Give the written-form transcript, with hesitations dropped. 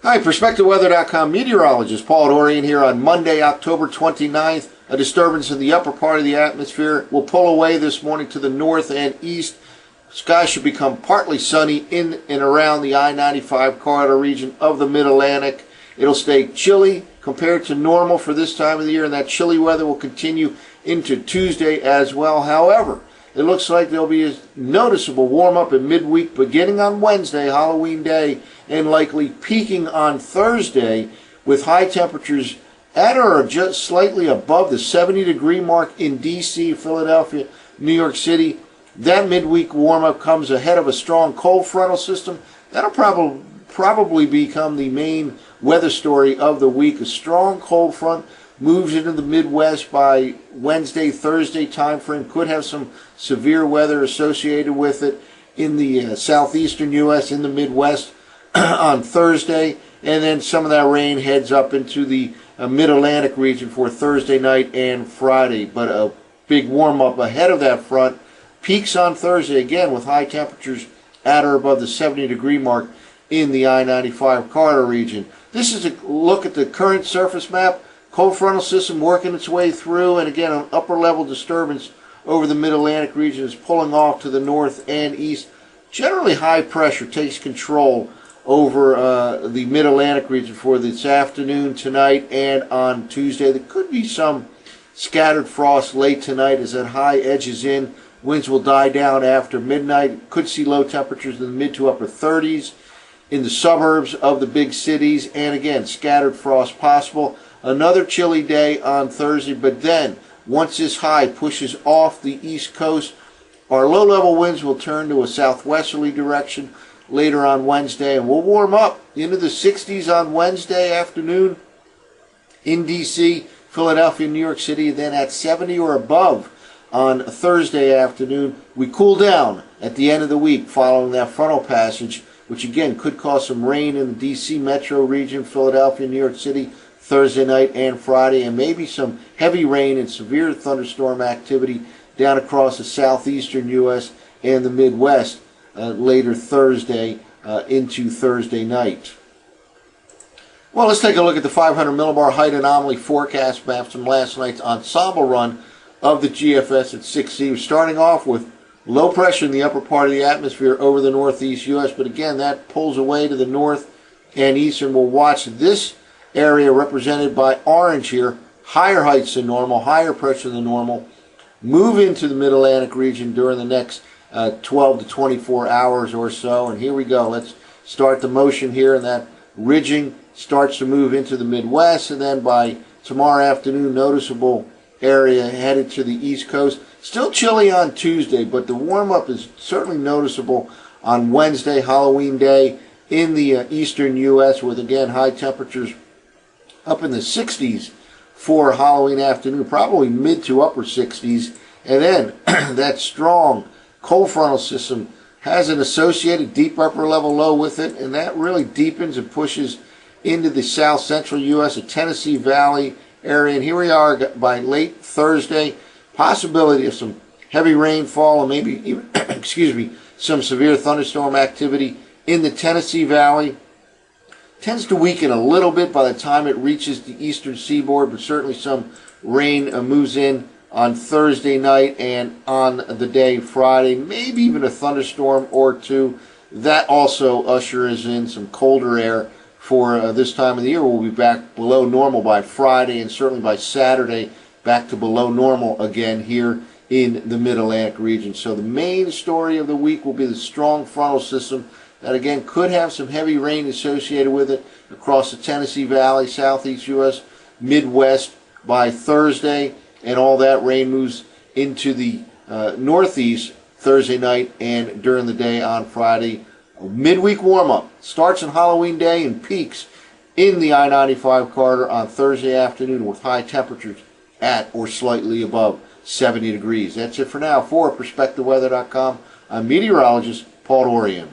Hi, PerspectaWeather.com meteorologist Paul Dorian here on Monday, October 29th. A disturbance in the upper part of the atmosphere will pull away this morning to the north and east. Skies should become partly sunny in and around the I-95 corridor region of the Mid-Atlantic. It'll stay chilly compared to normal for this time of the year, and that chilly weather will continue into Tuesday as well. However, it looks like there'll be a noticeable warm-up in midweek beginning on Wednesday, Halloween Day, and likely peaking on Thursday with high temperatures at or just slightly above the 70-degree mark in D.C., Philadelphia, New York City. That midweek warm-up comes ahead of a strong cold frontal system. That'll probably become the main weather story of the week. A strong cold front moves into the Midwest by Wednesday, Thursday time frame. Could have some severe weather associated with it in the southeastern U.S., in the Midwest on Thursday. And then some of that rain heads up into the Mid-Atlantic region for Thursday night and Friday. But a big warm-up ahead of that front. Peaks on Thursday, again, with high temperatures at or above the 70-degree mark in the I-95 corridor region. This is a look at the current surface map. Cold frontal system working its way through, and again, an upper-level disturbance over the Mid-Atlantic region is pulling off to the north and east. Generally, high pressure takes control over the Mid-Atlantic region for this afternoon, tonight, and on Tuesday. There could be some scattered frost late tonight as that high edges in. Winds will die down after midnight. Could see low temperatures in the mid to upper 30s in the suburbs of the big cities, and again, scattered frost possible. Another chilly day on Thursday, but then once this high pushes off the east coast, our low-level winds will turn to a southwesterly direction later on Wednesday, and we'll warm up into the 60s on Wednesday afternoon in D.C., Philadelphia, New York City, and then at 70 or above on Thursday afternoon. We cool down at the end of the week following that frontal passage, which again could cause some rain in the D.C. metro region, Philadelphia, New York City, Thursday night and Friday, and maybe some heavy rain and severe thunderstorm activity down across the southeastern U.S. and the Midwest later Thursday into Thursday night. Well, let's take a look at the 500 millibar height anomaly forecast map from last night's ensemble run of the GFS at 6C. We're starting off with low pressure in the upper part of the atmosphere over the northeast U.S., but again, that pulls away to the north and eastern. We'll watch this area represented by orange here, higher heights than normal, higher pressure than normal, move into the Mid-Atlantic region during the next 12 to 24 hours or so. And here we go. Let's start the motion here, and that ridging starts to move into the Midwest, and then by tomorrow afternoon, noticeable area headed to the East Coast. Still chilly on Tuesday, but the warm-up is certainly noticeable on Wednesday, Halloween Day, in the eastern U.S., with, again, high temperatures up in the 60s for Halloween afternoon, probably mid to upper 60s. And then that strong cold frontal system has an associated deep upper level low with it, and that really deepens and pushes into the south central U.S., the Tennessee Valley area. And here we are by late Thursday, possibility of some heavy rainfall and maybe even, some severe thunderstorm activity in the Tennessee Valley. Tends to weaken a little bit by the time it reaches the eastern seaboard, but certainly some rain moves in on Thursday night and on the day Friday, maybe even a thunderstorm or two. That also ushers in some colder air for this time of the year. We'll be back below normal by Friday, and certainly by Saturday back to below normal again here in the Mid-Atlantic region. So the main story of the week will be the strong frontal system that again could have some heavy rain associated with it across the Tennessee Valley, southeast U.S., Midwest by Thursday, and all that rain moves into the northeast Thursday night and during the day on Friday. A midweek warm-up starts on Halloween Day and peaks in the I-95 corridor on Thursday afternoon with high temperatures at or slightly above 70 degrees. That's it for now. For PerspectaWeather.com, I'm meteorologist Paul Dorian.